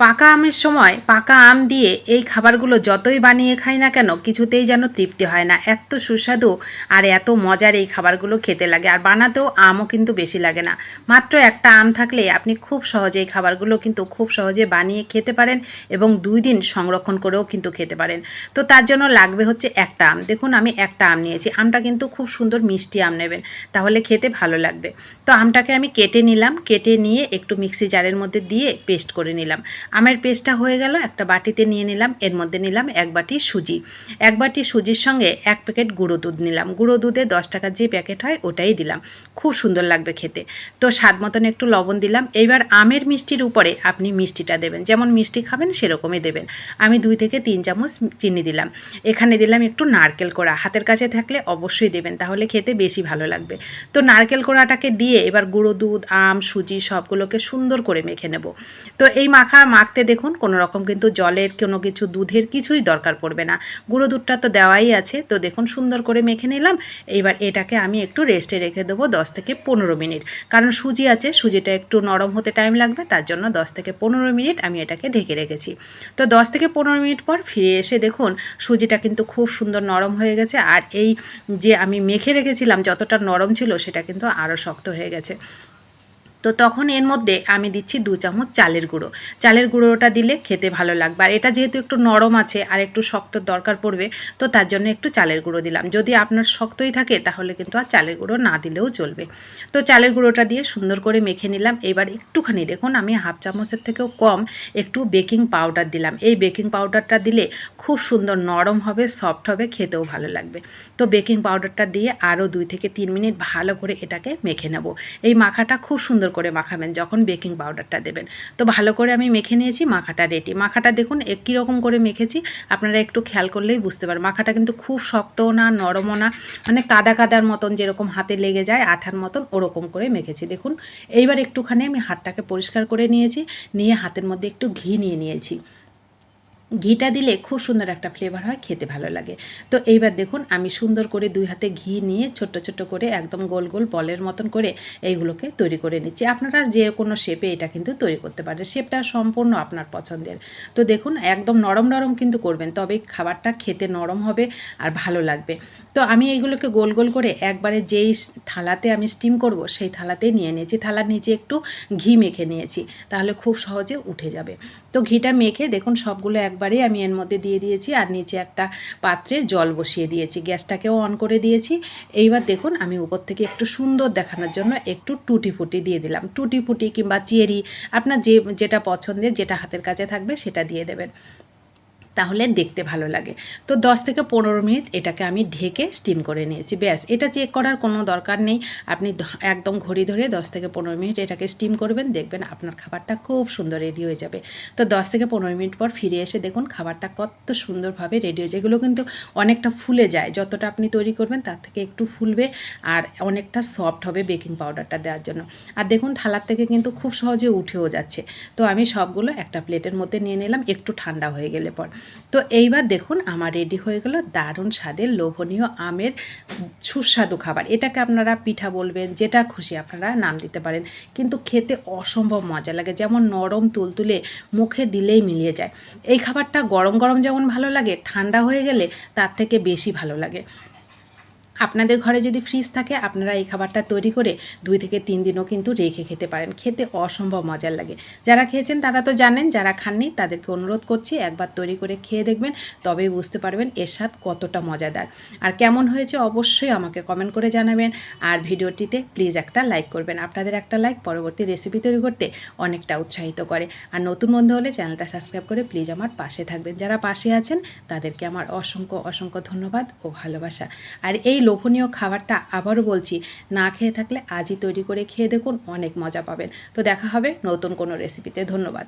পাকা আমের সময় পাকা আম দিয়ে এই খাবারগুলো যতই বানিয়ে খাই না কেন কিছুতেই যেন তৃপ্তি হয় না। এত সুস্বাদু আর এত মজার এই খাবারগুলো খেতে লাগে, আর বানাতেও আমও কিন্তু বেশি লাগে না। মাত্র একটা আম থাকলে আপনি খুব সহজে এই খাবারগুলো কিন্তু খুব সহজে বানিয়ে খেতে পারেন এবং 2 দিন সংরক্ষণ করেও কিন্তু খেতে পারেন। তো তার জন্য লাগবে হচ্ছে একটা আম। দেখুন আমি একটা আম নিয়েছি, আমটা কিন্তু খুব সুন্দর মিষ্টি আম নেবেন, তাহলে খেতে ভালো লাগবে। তো আমটাকে আমি কেটে নিলাম, কেটে নিয়ে একটু মিক্সি জারের মধ্যে দিয়ে পেস্ট করে নিলাম। আমের পেস্টটা হয়ে গেল, একটা বাটিতে নিয়ে নিলাম, এর মধ্যে নিলাম 1 বাটি সুজি। 1 বাটি সুজির সঙ্গে 1 প্যাকেট গুঁড়ো দুধ নিলাম, গুঁড়ো দুধে 10 টাকার যে প্যাকেট হয় ওটাই দিলাম, খুব সুন্দর লাগবে খেতে। তো স্বাদ মতন একটু লবণ দিলাম। এইবার আমের মিষ্টির উপরে আপনি মিষ্টিটা দেবেন, যেমন মিষ্টি খাবেন সেরকমই দেবেন। আমি 2 থেকে 3 চামচ চিনি দিলাম। এখানে দিলাম একটু নারকেল কোড়া, হাতের কাছে থাকলে অবশ্যই দেবেন, তাহলে খেতে বেশি ভালো লাগবে। তো নারকেল কোড়াটাকে দিয়ে এবার গুঁড়ো দুধ, আম, সুজি সবগুলোকে সুন্দর করে মেখে নেব। তো এই মাখতে দেখুন কোনো রকম কিন্তু জলের কোনো কিছু, দুধের কিছুই দরকার পড়বে না, গুঁড়ো দুধটা তো দেওয়াই আছে। তো দেখুন সুন্দর করে মেখে নিলাম। এইবার এটাকে আমি একটু রেস্টে রেখে দেবো 10 থেকে 15 মিনিট, কারণ সুজি আছে, সুজিটা একটু নরম হতে টাইম লাগবে, তার জন্য 10 থেকে 15 মিনিট আমি এটাকে ঢেকে রেখেছি। তো 10 থেকে 15 মিনিট পর ফিরে এসে দেখুন সুজিটা কিন্তু খুব সুন্দর নরম হয়ে গেছে, আর এই যে আমি মেখে রেখেছিলাম যতটা নরম ছিল সেটা কিন্তু আরও শক্ত হয়ে গেছে। তো তখন এর মধ্যে আমি দিচ্ছি 2 চামচ চালের গুঁড়ো। চালের গুঁড়োটা দিলে খেতে ভালো লাগবে, আর এটা যেহেতু একটু নরম আছে আর একটু শক্তর দরকার পড়বে, তো তার জন্য একটু চালের গুঁড়ো দিলাম। যদি আপনার শক্তই থাকে তাহলে কিন্তু আর চালের গুঁড়ো না দিলেও চলবে। তো চালের গুঁড়োটা দিয়ে সুন্দর করে মেখে নিলাম। এবার একটুখানি দেখুন আমি 1/2 চামচের থেকেও কম একটু বেকিং পাউডার দিলাম। এই বেকিং পাউডারটা দিলে খুব সুন্দর নরম হবে, সফট হবে, খেতেও ভালো লাগবে। তো বেকিং পাউডারটা দিয়ে আরও 2 থেকে 3 মিনিট ভালো করে এটাকে মেখে নেব। এই মাখাটা খুব সুন্দর করে মাখাবেন যখন বেকিং পাউডারটা দেবেন। তো ভালো করে আমি মেখে নিয়েছি, মাখাটা রেডি। মাখাটা দেখুন কীরকম করে মেখেছি আপনারা একটু খেয়াল করলেই বুঝতে পারবেন। মাখাটা কিন্তু খুব শক্তও না, নরমও না, মানে কাদা কাদার মতন, যেরকম হাতে লেগে যায় আঠার মতন, ওরকম করে মেখেছি দেখুন। এইবার একটুখানি আমি হাতটাকে পরিষ্কার করে নিয়েছি, নিয়ে হাতের মধ্যে একটু ঘি নিয়ে নিয়েছি। ঘিটা দিলে খুব সুন্দর একটা ফ্লেভার হয়, খেতে ভালো লাগে। তো এইবার দেখুন আমি সুন্দর করে 2 হাতে ঘি নিয়ে ছোট্ট ছোট্ট করে একদম গোল গোল বলের মতন করে এইগুলোকে তৈরি করে নিচ্ছি। আপনারা যে কোনো শেপে এটা কিন্তু তৈরি করতে পারেন, শেপটা সম্পূর্ণ আপনার পছন্দের। তো দেখুন একদম নরম নরম কিন্তু করবেন, তবে খাবারটা খেতে নরম হবে আর ভালো লাগবে। তো আমি এইগুলোকে গোল গোল করে একবারে যেই থালাতে আমি স্টিম করব সেই থালাতেই নিয়ে নিয়েছি। থালার নিচে একটু ঘি মেখে নিয়েছি, তাহলে খুব সহজে উঠে যাবে। তো ঘিটা মেখে দেখুন সবগুলো একবারেই আমি এর মধ্যে দিয়ে দিয়েছি, আর নিচে একটা পাত্রে জল বসিয়ে দিয়েছি, গ্যাসটাকেও অন করে দিয়েছি। এইবার দেখুন আমি উপর থেকে একটু সুন্দর দেখানোর জন্য একটু টুটি ফুটি দিয়ে দিলাম। টুটি ফুটি কিংবা চেরি, আপনার যেটা পছন্দের, যেটা হাতের কাছে থাকবে সেটা দিয়ে দেবেন, তাহলে দেখতে ভালো লাগে। তো 10 থেকে 15 মিনিট এটাকে আমি ঢেকে স্টিম করে নিয়েছি। ব্যাস, এটা চেক করার কোনো দরকার নেই। আপনি একদম ঘড়ি ধরে 10 থেকে 15 মিনিট এটাকে স্টিম করবেন, দেখবেন আপনার খাবারটা খুব সুন্দর রেডি হয়ে যাবে। তো 10 থেকে 15 মিনিট পর ফিরে এসে দেখুন খাবারটা কত সুন্দরভাবে রেডি হয়ে যায়। এগুলো কিন্তু অনেকটা ফুলে যায়, যতটা আপনি তৈরি করবেন তার থেকে একটু ফুলবে, আর অনেকটা সফট হবে বেকিং পাউডারটা দেওয়ার জন্য। আর দেখুন থালার থেকে কিন্তু খুব সহজে উঠেও যাচ্ছে। তো আমি সবগুলো একটা প্লেটের মধ্যে নিয়ে নিলাম একটু ঠান্ডা হয়ে গেলে পর। তো এইবার দেখুন আমার রেডি হয়ে গেল দারুণ স্বাদের লোভনীয় আমের সুস্বাদু খাবার। এটাকে আপনারা পিঠা বলবেন, যেটা খুশি আপনারা নাম দিতে পারেন, কিন্তু খেতে অসম্ভব মজা লাগে, যেমন নরম তুলতুলে, মুখে দিলেই মিলিয়ে যায়। এই খাবারটা গরম গরম যেমন ভালো লাগে, ঠান্ডা হয়ে গেলে তার থেকে বেশি ভালো লাগে। আপনাদের ঘরে যদি ফ্রিজ থাকে আপনারা এই খাবারটা তৈরি করে 2 থেকে 3 দিনও কিন্তু রেখে খেতে পারেন, খেতে অসম্ভব মজার লাগে। যারা খেয়েছেন তারা তো জানেন, যারা খাননি তাদেরকে অনুরোধ করছি একবার তৈরি করে খেয়ে দেখবেন, তবেই বুঝতে পারবেন এর স্বাদ কতটা মজাদার। আর কেমন হয়েছে অবশ্যই আমাকে কমেন্ট করে জানাবেন, আর ভিডিওটিতে প্লিজ একটা লাইক করবেন। আপনাদের একটা লাইক পরবর্তী রেসিপি তৈরি করতে অনেকটা উৎসাহিত করে। আর নতুন বন্ধু হলে চ্যানেলটা সাবস্ক্রাইব করে প্লিজ আমার পাশে থাকবেন। যারা পাশে আছেন তাদেরকে আমার অসংখ্য অসংখ্য ধন্যবাদ ও ভালোবাসা। আর এই লোভনীয় খাবারটা আবারও বলছি, না খেয়ে থাকলে আজই তৈরি করে খেয়ে দেখুন, অনেক মজা পাবেন। তো দেখা হবে নতুন কোনো রেসিপিতে। ধন্যবাদ।